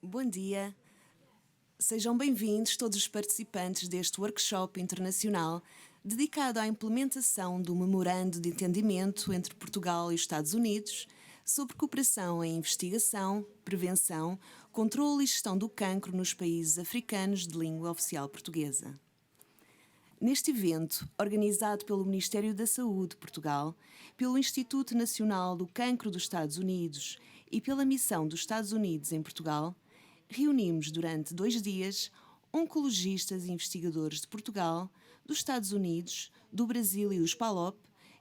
Bom dia. Sejam bem-vindos todos os participantes deste workshop internacional dedicado à implementação do Memorando de Entendimento entre Portugal e os Estados Unidos sobre cooperação em investigação, prevenção, controle e gestão do cancro nos países africanos de língua oficial portuguesa. Neste evento, organizado pelo Ministério da Saúde de Portugal, pelo Instituto Nacional do Cancro dos Estados Unidos e pela Missão dos Estados Unidos em Portugal, reunimos durante 2 dias oncologistas e investigadores de Portugal, dos Estados Unidos, do Brasil e dos PALOP,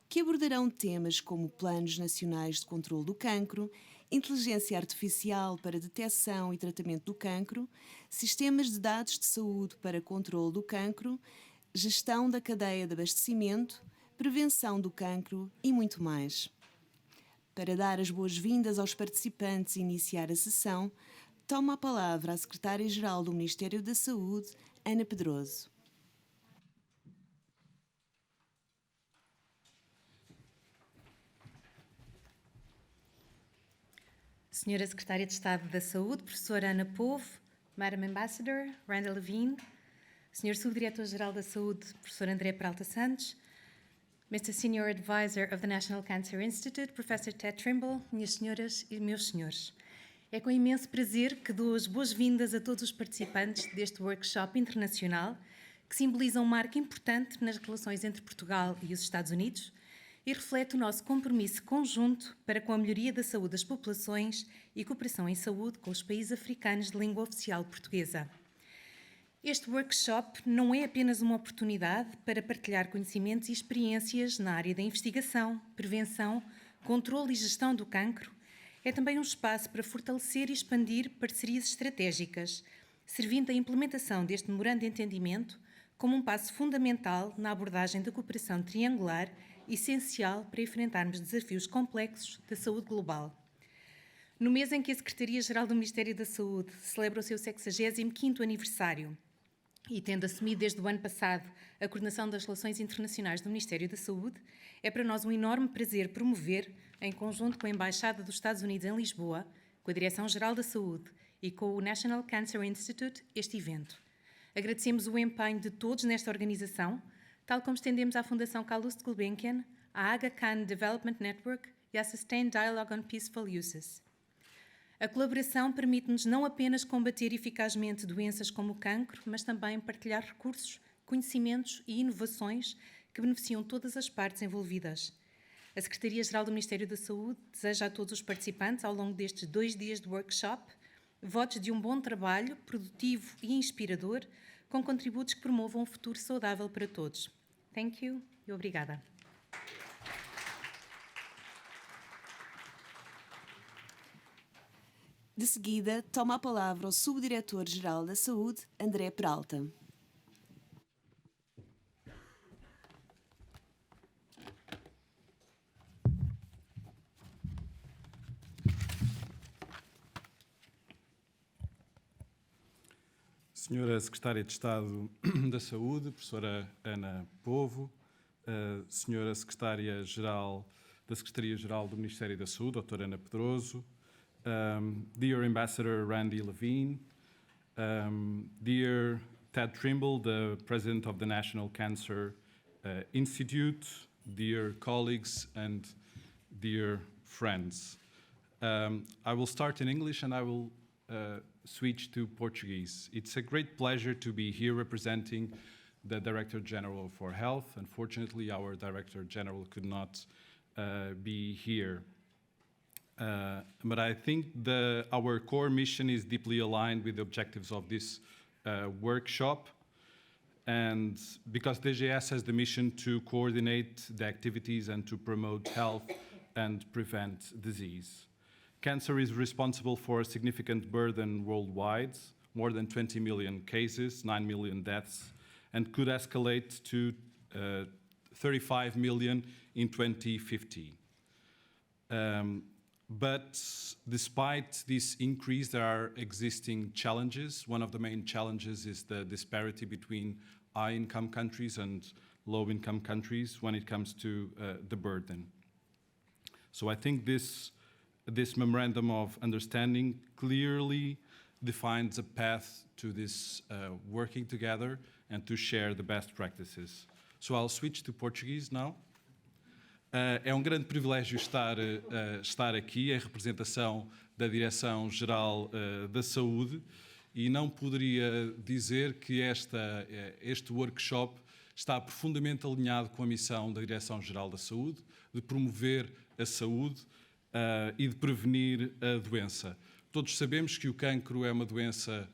que abordarão temas como planos nacionais de controle do cancro, inteligência artificial para detecção e tratamento do cancro, sistemas de dados de saúde para controle do cancro, gestão da cadeia de abastecimento, prevenção do cancro e muito mais. Para dar as boas-vindas aos participantes e iniciar a sessão, toma a palavra a Secretária-Geral do Ministério da Saúde, Ana Pedroso. Senhora Secretária de Estado da Saúde, Professora Ana Povo, Madam Ambassador, Randa Levine, Senhor Subdiretor-Geral da Saúde, Professor André Peralta Santos, Mr. Senior Advisor of the National Cancer Institute, Professor Ted Trimble, minhas senhoras e meus senhores. É com imenso prazer que dou as boas-vindas a todos os participantes deste workshop internacional, que simboliza um marco importante nas relações entre Portugal e os Estados Unidos e reflete o nosso compromisso conjunto para com a melhoria da saúde das populações e cooperação em saúde com os países africanos de língua oficial portuguesa. Este workshop não é apenas uma oportunidade para partilhar conhecimentos e experiências na área da investigação, prevenção, controle e gestão do cancro. É também um espaço para fortalecer e expandir parcerias estratégicas, servindo à implementação deste memorando de entendimento como um passo fundamental na abordagem da cooperação triangular, essencial para enfrentarmos desafios complexos da saúde global. No mês em que a Secretaria-Geral do Ministério da Saúde celebra o seu 65º aniversário, e tendo assumido desde o ano passado a coordenação das relações internacionais do Ministério da Saúde, é para nós um enorme prazer promover, em conjunto com a Embaixada dos Estados Unidos em Lisboa, com a Direção-Geral da Saúde e com o National Cancer Institute, este evento. Agradecemos o empenho de todos nesta organização, tal como estendemos à Fundação Calouste Gulbenkian, à Aga Khan Development Network e à Sustained Dialogue on Peaceful Uses. A colaboração permite-nos não apenas combater eficazmente doenças como o cancro, mas também partilhar recursos, conhecimentos e inovações que beneficiam todas as partes envolvidas. A Secretaria-Geral do Ministério da Saúde deseja a todos os participantes, ao longo destes 2 dias de workshop, votos de um bom trabalho, produtivo e inspirador, com contributos que promovam um futuro saudável para todos. Thank you e obrigada. De seguida, toma a palavra o Subdiretor-Geral da Saúde, André Peralta. Senhora Secretária de Estado da Saúde, Professora Ana Povo, Senhora Secretária-Geral da Secretaria-Geral do Ministério da Saúde, Doutora Ana Pedroso, dear Ambassador Randy Levine, dear Ted Trimble, the President of the National Cancer Institute, dear colleagues and dear friends. I will start in English and I will switch to Portuguese. It's a great pleasure to be here representing the Director General for Health. Unfortunately, our Director General could not be here. But I think our core mission is deeply aligned with the objectives of this workshop, and because DGS has the mission to coordinate the activities and to promote health and prevent disease. Cancer is responsible for a significant burden worldwide, more than 20 million cases, 9 million deaths, and could escalate to 35 million in 2050. But despite this increase, there are existing challenges. One of the main challenges is the disparity between high-income countries and low-income countries when it comes to the burden. So I think this memorandum of understanding clearly defines a path to this working together and to share the best practices. So I'll switch to Portuguese now. É um grande privilégio estar aqui em representação da Direção-Geral da Saúde e não poderia dizer que este workshop está profundamente alinhado com a missão da Direção-Geral da Saúde de promover a saúde e de prevenir a doença. Todos sabemos que o cancro é uma doença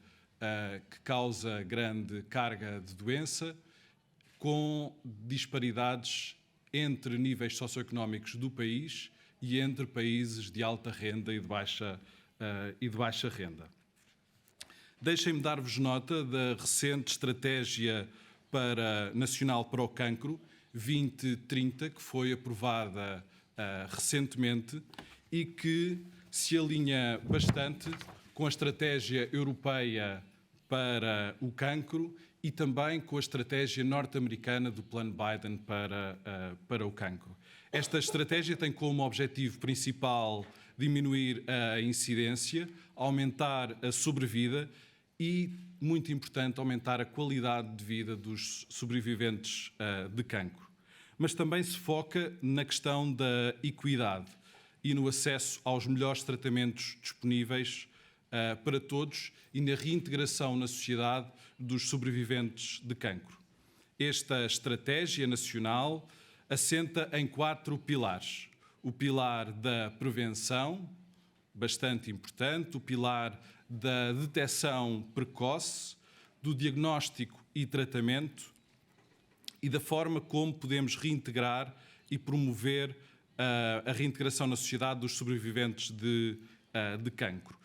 que causa grande carga de doença, com disparidades entre níveis socioeconómicos do país e entre países de alta renda e de baixa renda. Deixem-me dar-vos nota da recente estratégia nacional para o cancro 2030, que foi aprovada recentemente e que se alinha bastante com a estratégia europeia para o cancro e também com a estratégia norte-americana do Plano Biden para o cancro. Esta estratégia tem como objetivo principal diminuir a incidência, aumentar a sobrevida e, muito importante, aumentar a qualidade de vida dos sobreviventes de cancro. Mas também se foca na questão da equidade e no acesso aos melhores tratamentos disponíveis para todos e na reintegração na sociedade dos sobreviventes de cancro. Esta estratégia nacional assenta em 4 pilares. O pilar da prevenção, bastante importante, o pilar da detecção precoce, do diagnóstico e tratamento e da forma como podemos reintegrar e promover a reintegração na sociedade dos sobreviventes de cancro.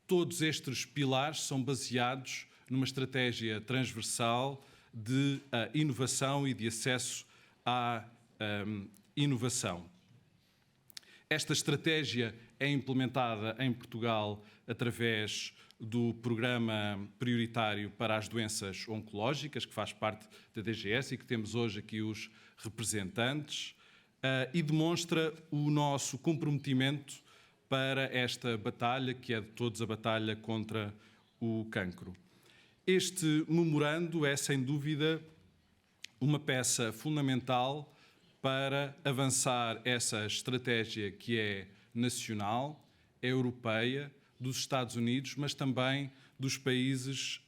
Todos estes pilares são baseados numa estratégia transversal de inovação e de acesso à inovação. Esta estratégia é implementada em Portugal através do Programa Prioritário para as Doenças Oncológicas, que faz parte da DGS e que temos hoje aqui os representantes, e demonstra o nosso comprometimento para esta batalha, que é de todos a batalha contra o cancro. Este memorando é, sem dúvida, uma peça fundamental para avançar essa estratégia que é nacional, é europeia, dos Estados Unidos, mas também dos países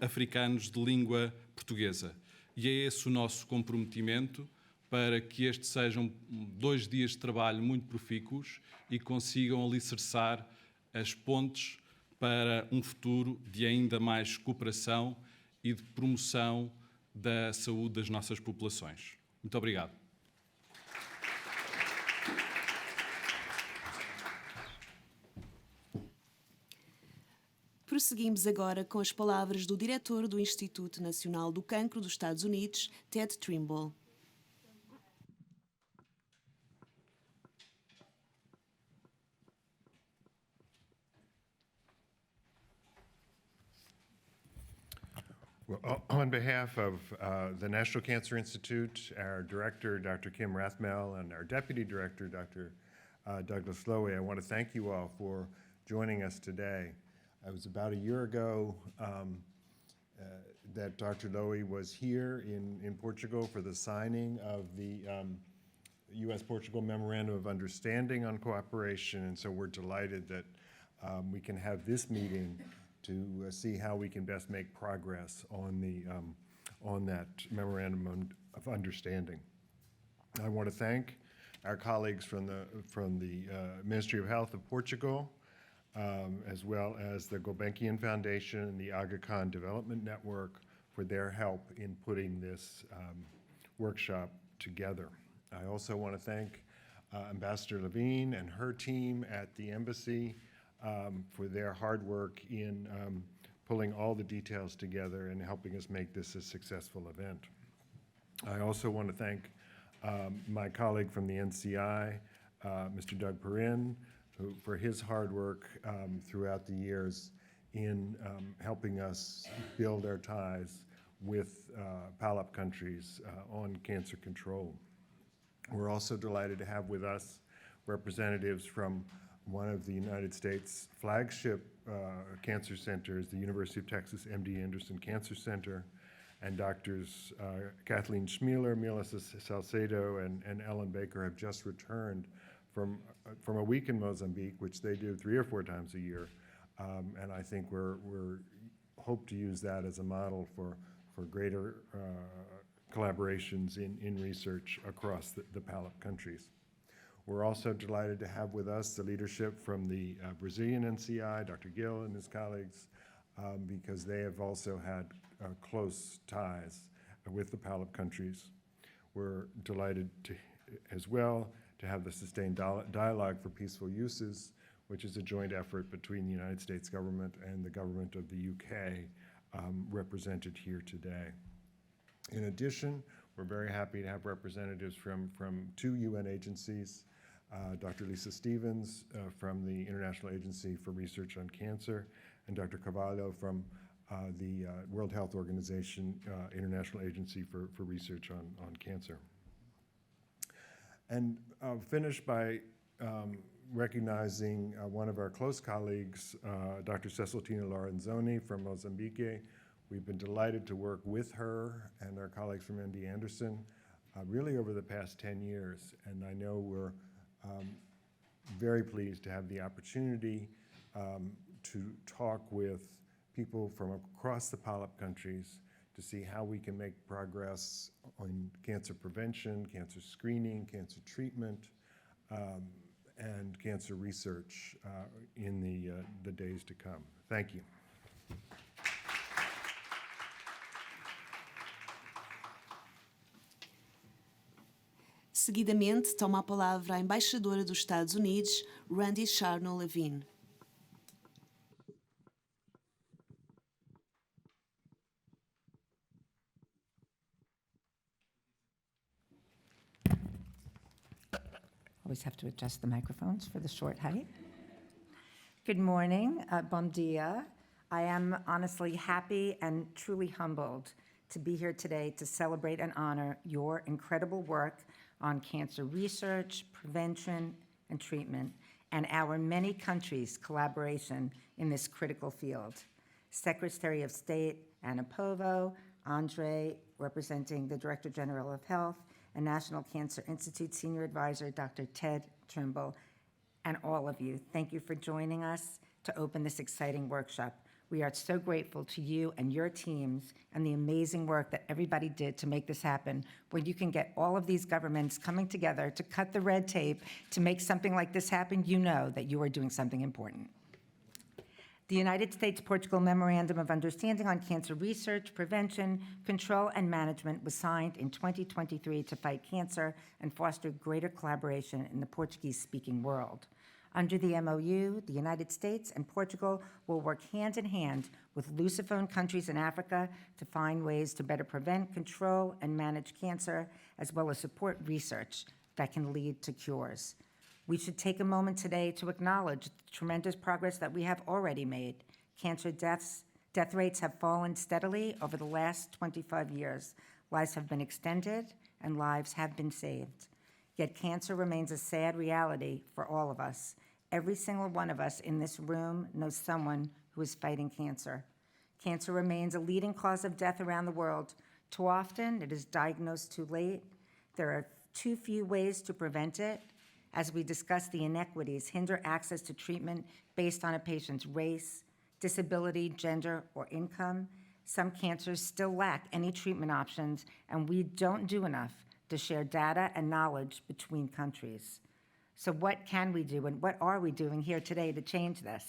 africanos de língua portuguesa. E é esse o nosso comprometimento para que estes sejam 2 dias de trabalho muito profícuos e consigam alicerçar as pontes para um futuro de ainda mais cooperação e de promoção da saúde das nossas populações. Muito obrigado. Prosseguimos agora com as palavras do diretor do Instituto Nacional do Cancro dos Estados Unidos, Ted Trimble. Well, on behalf of the National Cancer Institute, our director, Dr. Kim Rathmel, and our deputy director, Dr. Douglas Lowy, I want to thank you all for joining us today. It was about a year ago that Dr. Lowy was here in Portugal for the signing of the U.S.-Portugal Memorandum of Understanding on Cooperation, and so we're delighted that we can have this meeting to see how we can best make progress on that Memorandum of Understanding. I want to thank our colleagues from the Ministry of Health of Portugal, as well as the Gulbenkian Foundation and the Aga Khan Development Network for their help in putting this workshop together. I also want to thank Ambassador Levine and her team at the embassy for their hard work in pulling all the details together and helping us make this a successful event. I also want to thank my colleague from the NCI, Mr. Doug Perrin, for his hard work throughout the years in helping us build our ties with PALOP countries on cancer control. We're also delighted to have with us representatives from One of the United States flagship cancer centers, the University of Texas MD Anderson Cancer Center, and doctors Kathleen Schmealer, Mila Salcedo, and Ellen Baker have just returned from a week in Mozambique, which they do 3 or 4 times a year. And I think we're hope to use that as a model for greater collaborations in research across the PALIP countries. We're also delighted to have with us the leadership from the Brazilian NCI, Dr. Gill and his colleagues, because they have also had close ties with the PALIP countries. We're delighted as well to have the Sustained Dialogue for Peaceful Uses, which is a joint effort between the United States government and the government of the UK, represented here today. In addition, we're very happy to have representatives from 2 UN agencies, Dr. Lisa Stevens from the International Agency for Research on Cancer, and Dr. Carvalho from the World Health Organization International Agency for Research on Cancer. And I'll finish by recognizing one of our close colleagues, Dr. Ceciltina Lorenzoni from Mozambique. We've been delighted to work with her and our colleagues from MD Anderson really over the past 10 years. And I know we're very pleased to have the opportunity to talk with people from across the PALIP countries to see how we can make progress on cancer prevention, cancer screening, cancer treatment, and cancer research in the days to come. Thank you. Seguidamente, toma a palavra a embaixadora dos Estados Unidos, Randy Charno Levine. Always have to adjust the microphones for the short height. Good morning, bom dia. I am honestly happy and truly humbled to be here today to celebrate and honor your incredible work on cancer research, prevention, and treatment, and our many countries' collaboration in this critical field. Secretary of State Anna Povo, Andre, representing the Director General of Health, and National Cancer Institute Senior Advisor, Dr. Ted Trimble, and all of you, thank you for joining us to open this exciting workshop. We are so grateful to you and your teams and the amazing work that everybody did to make this happen. When you can get all of these governments coming together to cut the red tape to make something like this happen, you know that you are doing something important. The United States-Portugal Memorandum of Understanding on Cancer Research, Prevention, Control, and Management was signed in 2023 to fight cancer and foster greater collaboration in the Portuguese-speaking world. Under the MOU, the United States and Portugal will work hand in hand with Lusophone countries in Africa to find ways to better prevent, control, and manage cancer, as well as support research that can lead to cures. We should take a moment today to acknowledge the tremendous progress that we have already made. Cancer death rates have fallen steadily over the last 25 years. Lives have been extended and lives have been saved. Yet cancer remains a sad reality for all of us. Every single one of us in this room knows someone who is fighting cancer. Cancer remains a leading cause of death around the world. Too often, it is diagnosed too late. There are too few ways to prevent it. As we discuss, the inequities hinder access to treatment based on a patient's race, disability, gender, or income. Some cancers still lack any treatment options, and we don't do enough to share data and knowledge between countries. So what can we do, and what are we doing here today to change this?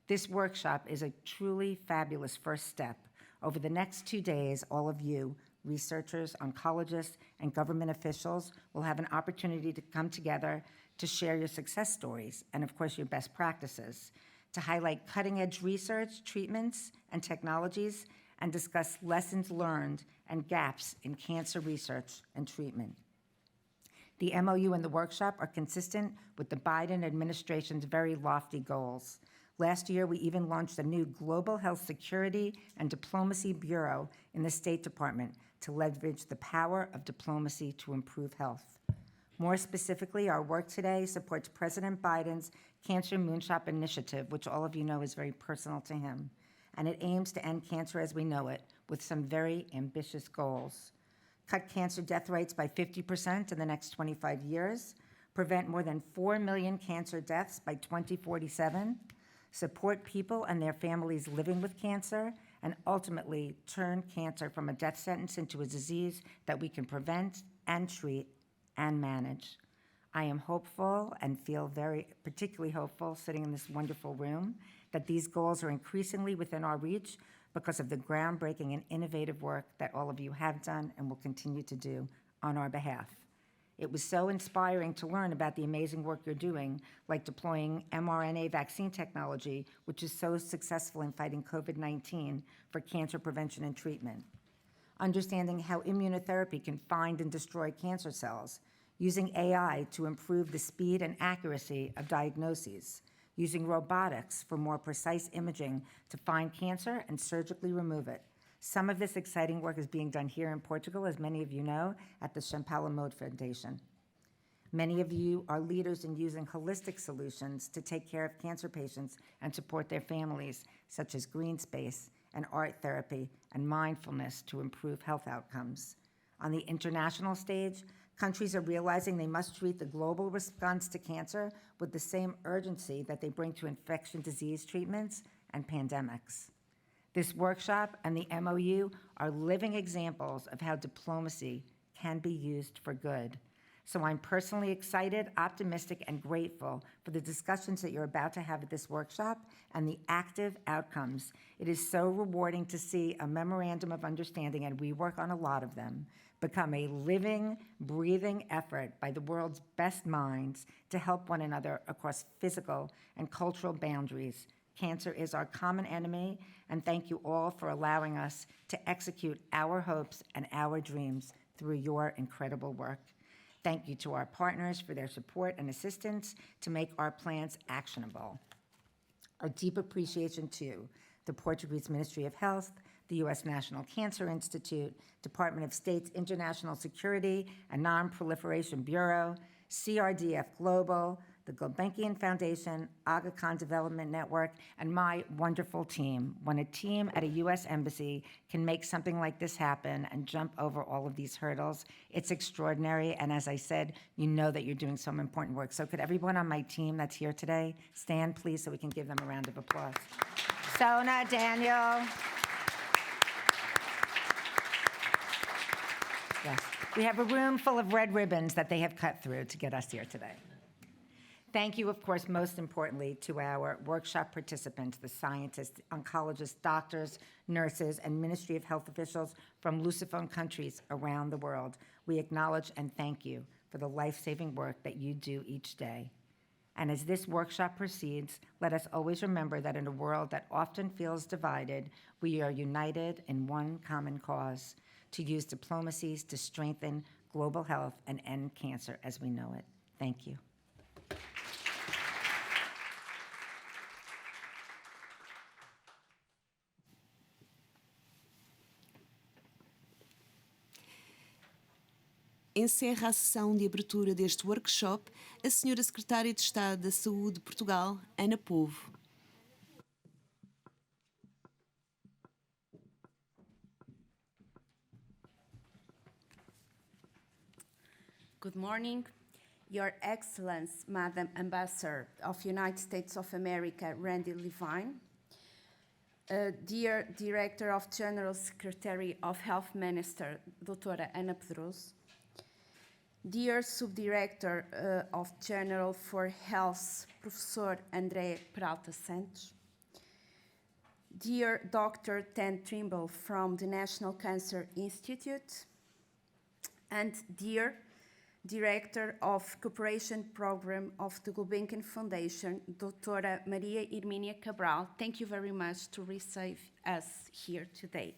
This workshop is a truly fabulous first step. Over the next 2 days, all of you, researchers, oncologists, and government officials will have an opportunity to come together to share your success stories and, of course, your best practices, to highlight cutting-edge research, treatments, and technologies, and discuss lessons learned and gaps in cancer research and treatment. The MOU and the workshop are consistent with the Biden administration's very lofty goals. Last year, we even launched a new Global Health Security and Diplomacy Bureau in the State Department to leverage the power of diplomacy to improve health. More specifically, our work today supports President Biden's Cancer Moonshot Initiative, which all of you know is very personal to him. And it aims to end cancer as we know it with some very ambitious goals. Cut cancer death rates by 50% in the next 25 years, prevent more than 4 million cancer deaths by 2047, support people and their families living with cancer, and ultimately turn cancer from a death sentence into a disease that we can prevent and treat and manage. I am hopeful and feel very particularly hopeful sitting in this wonderful room that these goals are increasingly within our reach because of the groundbreaking and innovative work that all of you have done and will continue to do on our behalf. It was so inspiring to learn about the amazing work you're doing, like deploying mRNA vaccine technology, which is so successful in fighting COVID-19 for cancer prevention and treatment. Understanding how immunotherapy can find and destroy cancer cells, using AI to improve the speed and accuracy of diagnoses, using robotics for more precise imaging to find cancer and surgically remove it. Some of this exciting work is being done here in Portugal, as many of you know, at the Champalimaud Foundation. Many of you are leaders in using holistic solutions to take care of cancer patients and support their families, such as green space and art therapy and mindfulness to improve health outcomes. On the international stage, countries are realizing they must treat the global response to cancer with the same urgency that they bring to infection disease treatments and pandemics. This workshop and the MOU are living examples of how diplomacy can be used for good. So I'm personally excited, optimistic, and grateful for the discussions that you're about to have at this workshop and the active outcomes. It is so rewarding to see a memorandum of understanding, and we work on a lot of them, become a living, breathing effort by the world's best minds to help one another across physical and cultural boundaries. Cancer is our common enemy, and thank you all for allowing us to execute our hopes and our dreams through your incredible work. Thank you to our partners for their support and assistance to make our plans actionable. A deep appreciation to the Portuguese Ministry of Health, the U.S. National Cancer Institute, Department of State's International Security and Non-Proliferation Bureau, CRDF Global, the Gulbenkian Foundation, Aga Khan Development Network, and my wonderful team. When a team at a U.S. embassy can make something like this happen and jump over all of these hurdles, it's extraordinary. And as I said, you know that you're doing some important work. So could everyone on my team that's here today stand, please, so we can give them a round of applause. Sona, Daniel. Yes. We have a room full of red ribbons that they have cut through to get us here today. Thank you, of course, most importantly, to our workshop participants, the scientists, oncologists, doctors, nurses, and Ministry of Health officials from Lusophone countries around the world. We acknowledge and thank you for the life-saving work that you do each day. And as this workshop proceeds, let us always remember that in a world that often feels divided, we are united in one common cause: to use diplomacies to strengthen global health and end cancer as we know it. Thank you. Encerra a sessão de abertura deste workshop a Senhora Secretária de Estado da Saúde de Portugal, Ana Povo. Good morning, Your Excellency, Madam Ambassador of United States of America, Randy Levine, dear Director of General Secretary of Health Minister, Doutora Ana Pedroso, dear Subdirector of General for Health, Professor André Peralta Santos, dear Dr. Tan Trimble from the National Cancer Institute, and dear Director of Cooperation Program of the Gulbenkian Foundation, Doutora Maria Hermínia Cabral. Thank you very much to receive us here today.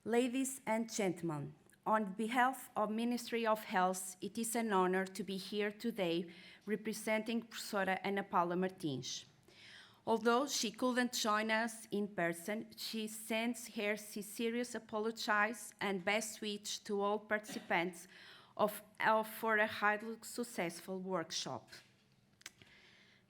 Ladies and gentlemen, on behalf of Ministry of Health, it is an honor to be here today representing Professora Ana Paula Martins. Although she couldn't join us in person, she sends her sincerest apologies and best wishes to all participants for a highly successful workshop.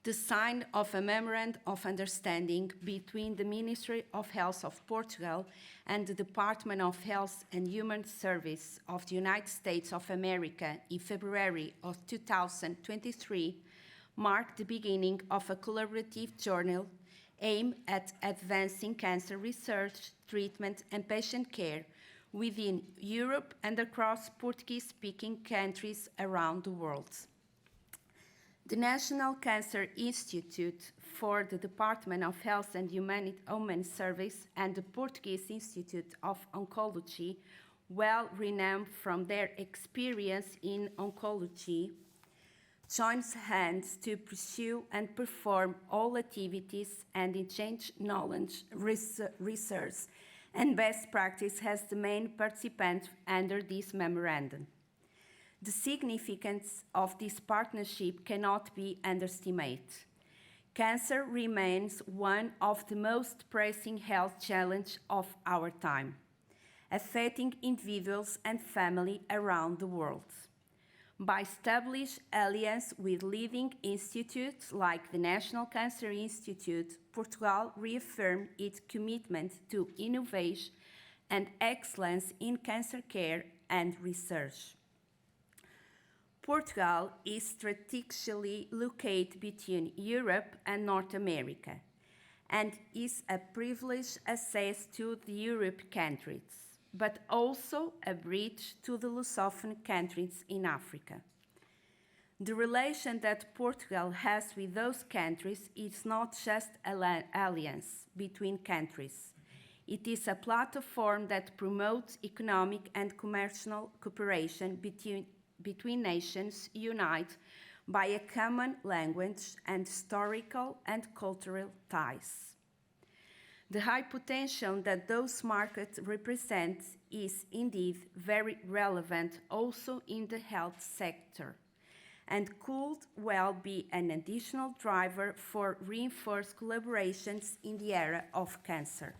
the sign of a memorandum of understanding between the Ministry of Health of Portugal and the Department of Health and Human Services of the United States of America in February of 2023 marked the beginning of a collaborative journal aimed at advancing cancer research, treatment, and patient care within Europe and across Portuguese-speaking countries around the world. The National Cancer Institute for the Department of Health and Human Services and the Portuguese Institute of Oncology, well renowned from their experience in oncology, joins hands to pursue and perform all activities and exchange knowledge, research, and best practice as the main participant under this memorandum. The significance of this partnership cannot be underestimated. Cancer remains one of the most pressing health challenges of our time, affecting individuals and families around the world. By establishing alliances with leading institutes like the National Cancer Institute, Portugal reaffirmed its commitment to innovation and excellence in cancer care and research. Portugal is strategically located between Europe and North America and is a privileged access to the European countries, but also a bridge to the Lusophone countries in Africa. The relation that Portugal has with those countries is not just an alliance between countries. It is a platform that promotes economic and commercial cooperation between nations united by a common language and historical and cultural ties. The high potential that those markets represent is indeed very relevant also in the health sector and could well be an additional driver for reinforced collaborations in the area of cancer.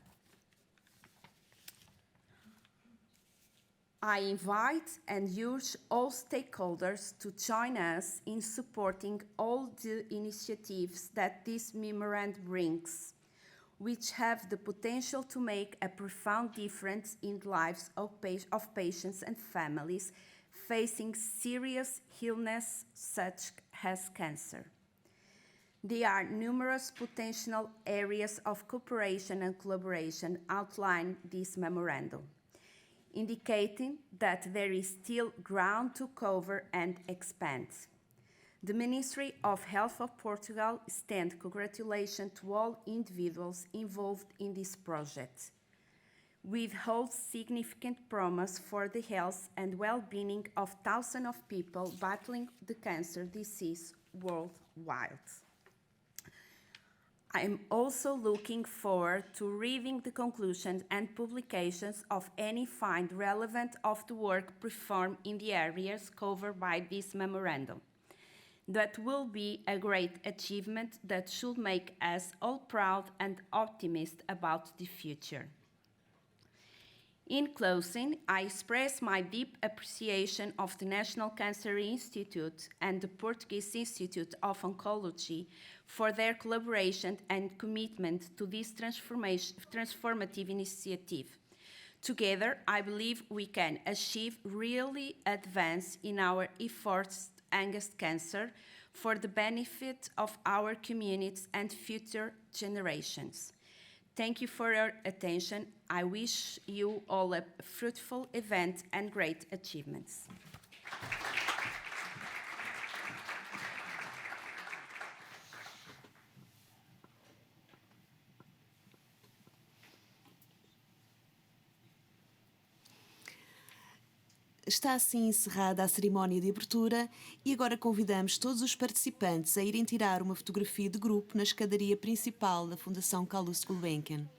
I invite and urge all stakeholders to join us in supporting all the initiatives that this memorandum brings, which have the potential to make a profound difference in the lives of patients and families facing serious illness such as cancer. There are numerous potential areas of cooperation and collaboration outlined in this memorandum, indicating that there is still ground to cover and expand. The Ministry of Health of Portugal extends congratulations to all individuals involved in this project, which holds significant promise for the health and well-being of thousands of people battling the cancer disease worldwide. I am also looking forward to reading the conclusions and publications of any find relevant of the work performed in the areas covered by this memorandum. That will be a great achievement that should make us all proud and optimistic about the future. In closing, I express my deep appreciation of the National Cancer Institute and the Portuguese Institute of Oncology for their collaboration and commitment to this transformative initiative. Together, I believe we can achieve really advance in our efforts against cancer for the benefit of our communities and future generations. Thank you for your attention. I wish you all a fruitful event and great achievements. Está assim encerrada a cerimónia de abertura e agora convidamos todos os participantes a irem tirar uma fotografia de grupo na escadaria principal da Fundação Calouste Gulbenkian.